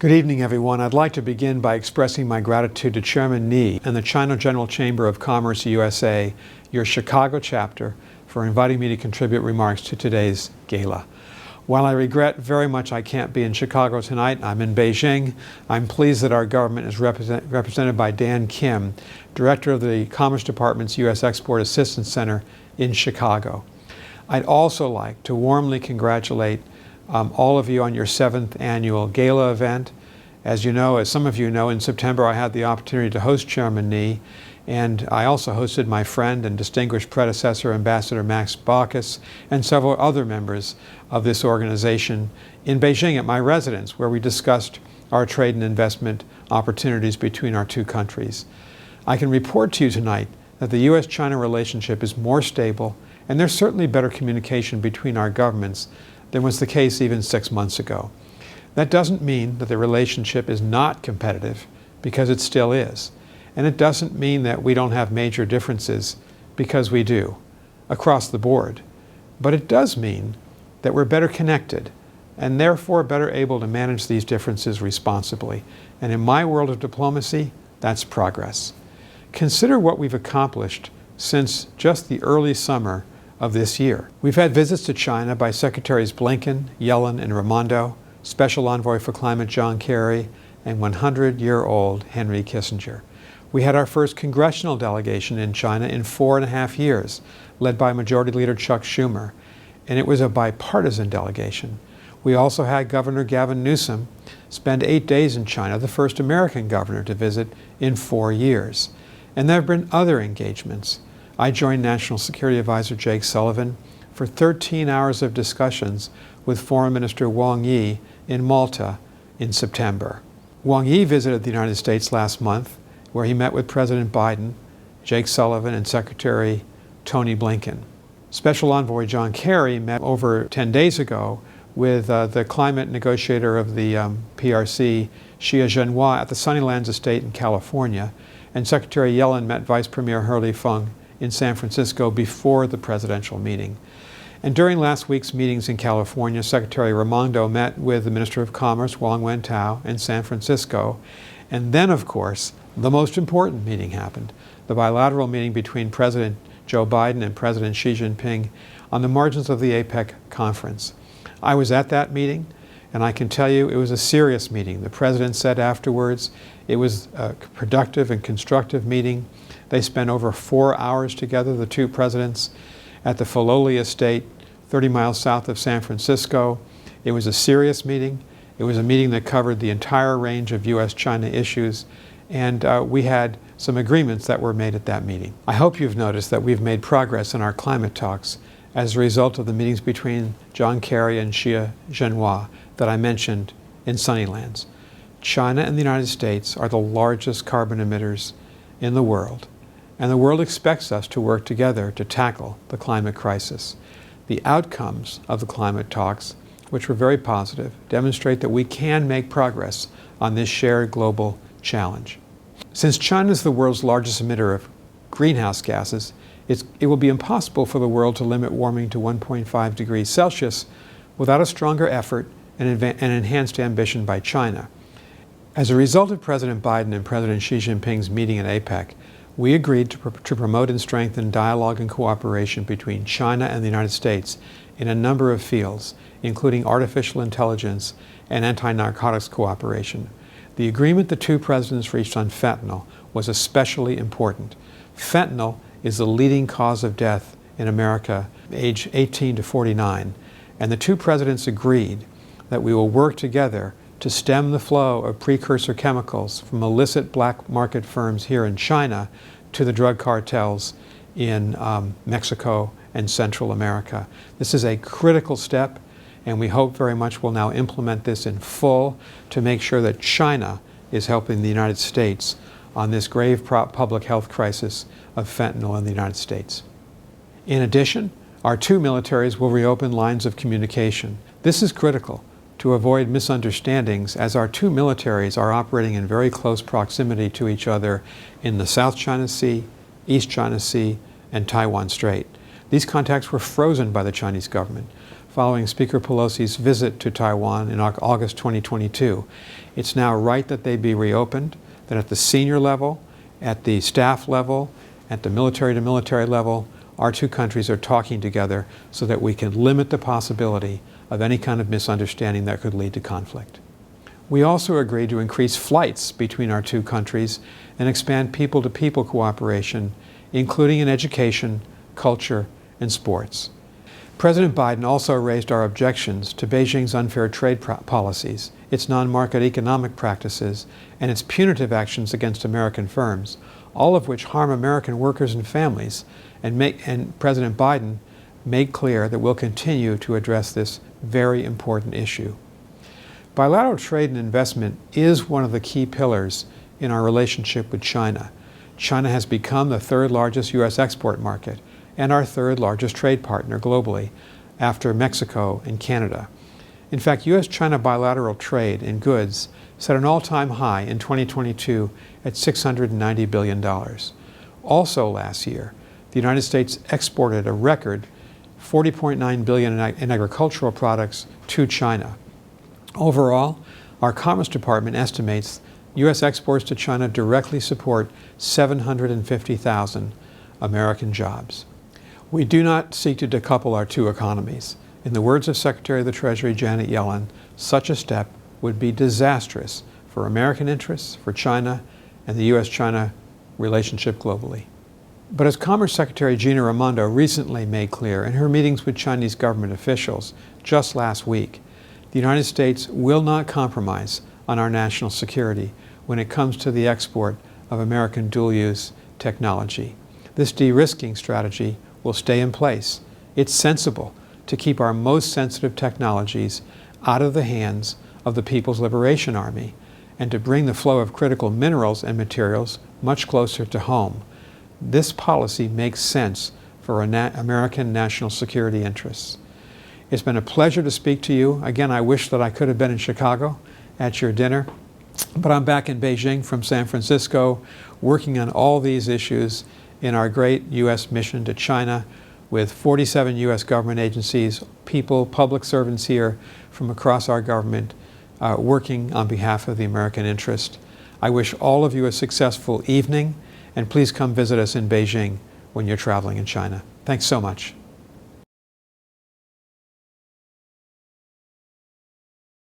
Good evening, everyone. I'd like to begin by expressing my gratitude to Chairman Ni and the China General Chamber of Commerce USA, your Chicago chapter, for inviting me to contribute remarks to today's gala. While I regret very much I can't be in Chicago tonight, I'm in Beijing. I'm pleased that our government is represented by Dan Kim, Director of the Commerce Department's U.S. Export Assistance Center in Chicago. I'd also like to warmly congratulate all of you on your 7th annual gala event. As you know, as some of you know, in September I had the opportunity to host Chairman Ni, and I also hosted my friend and distinguished predecessor, Ambassador Max Baucus, and several other members of this organization in Beijing at my residence, where we discussed our trade and investment opportunities between our two countries. I can report to you tonight that the U.S.-China relationship is more stable, and there's certainly better communication between our governments than was the case even 6 months ago. That doesn't mean that the relationship is not competitive, because it still is. And it doesn't mean that we don't have major differences, because we do, across the board. But it does mean that we're better connected, and therefore better able to manage these differences responsibly. And in my world of diplomacy, that's progress. Consider what we've accomplished since just the early summer of this year. We've had visits to China by Secretaries Blinken, Yellen, and Raimondo, Special Envoy for Climate John Kerry, and 100-year-old Henry Kissinger. We had our first congressional delegation in China in 4.5 years, led by Majority Leader Chuck Schumer, and it was a bipartisan delegation. We also had Governor Gavin Newsom spend 8 days in China, the first American governor to visit in 4 years. And there have been other engagements. I joined National Security Advisor Jake Sullivan for 13 hours of discussions with Foreign Minister Wang Yi in Malta in September. Wang Yi visited the United States last month, where he met with President Biden, Jake Sullivan, and Secretary Tony Blinken. Special Envoy John Kerry met over 10 days ago with the climate negotiator of the PRC, Xie Zhenhua, at the Sunnylands Estate in California, and Secretary Yellen met Vice Premier He Feng in San Francisco before the presidential meeting. And during last week's meetings in California, Secretary Raimondo met with the Minister of Commerce, Wang Wentao, in San Francisco. And then, of course, the most important meeting happened, the bilateral meeting between President Joe Biden and President Xi Jinping on the margins of the APEC conference. I was at that meeting, and I can tell you it was a serious meeting. The President said afterwards it was a productive and constructive meeting. They spent over 4 hours together, the two presidents, at the Filoli Estate, 30 miles south of San Francisco. It was a serious meeting. It was a meeting that covered the entire range of U.S.-China issues, and we had some agreements that were made at that meeting. I hope you've noticed that we've made progress in our climate talks as a result of the meetings between John Kerry and Xie Zhenhua that I mentioned in Sunnylands. China and the United States are the largest carbon emitters in the world, and the world expects us to work together to tackle the climate crisis. The outcomes of the climate talks, which were very positive, demonstrate that we can make progress on this shared global challenge. Since China is the world's largest emitter of greenhouse gases, it will be impossible for the world to limit warming to 1.5 degrees Celsius without a stronger effort and enhanced ambition by China. As a result of President Biden and President Xi Jinping's meeting at APEC, we agreed to promote and strengthen dialogue and cooperation between China and the United States in a number of fields, including artificial intelligence and anti-narcotics cooperation. The agreement the two presidents reached on fentanyl was especially important. Fentanyl is the leading cause of death in America, age 18 to 49, and the two presidents agreed that we will work together to stem the flow of precursor chemicals from illicit black market firms here in China to the drug cartels in Mexico and Central America. This is a critical step, and we hope very much we'll now implement this in full to make sure that China is helping the United States on this grave public health crisis of fentanyl in the United States. In addition, our two militaries will reopen lines of communication. This is critical to avoid misunderstandings, as our two militaries are operating in very close proximity to each other in the South China Sea, East China Sea, and Taiwan Strait. These contacts were frozen by the Chinese government. following Speaker Pelosi's visit to Taiwan in August 2022. It's now right that they be reopened, that at the senior level, at the staff level, at the military-to-military level, our two countries are talking together so that we can limit the possibility of any kind of misunderstanding that could lead to conflict. We also agreed to increase flights between our two countries and expand people-to-people cooperation, including in education, culture, and sports. President Biden also raised our objections to Beijing's unfair trade policies, its non-market economic practices, and its punitive actions against American firms, all of which harm American workers and families, and President Biden made clear that we'll continue to address this very important issue. Bilateral trade and investment is one of the key pillars in our relationship with China. China has become the third largest U.S. export market and our third largest trade partner globally after Mexico and Canada. In fact, U.S.-China bilateral trade in goods set an all-time high in 2022 at $690 billion. Also last year, the United States exported a record $40.9 billion in agricultural products to China. Overall, our Commerce Department estimates U.S. exports to China directly support 750,000 American jobs. We do not seek to decouple our two economies. In the words of Secretary of the Treasury Janet Yellen, such a step would be disastrous for American interests, for China, and the U.S.-China relationship globally. But as Commerce Secretary Gina Raimondo recently made clear in her meetings with Chinese government officials just last week, the United States will not compromise on our national security when it comes to the export of American dual-use technology. This de-risking strategy will stay in place. It's sensible to keep our most sensitive technologies out of the hands of the People's Liberation Army and to bring the flow of critical minerals and materials much closer to home. This policy makes sense for American national security interests. It's been a pleasure to speak to you. Again, I wish that I could have been in Chicago at your dinner, but I'm back in Beijing from San Francisco working on all these issues in our great U.S. mission to China with 47 U.S. government agencies, people, public servants here from across our government working on behalf of the American interest. I wish all of you a successful evening, and please come visit us in Beijing when you're traveling in China. Thanks so much.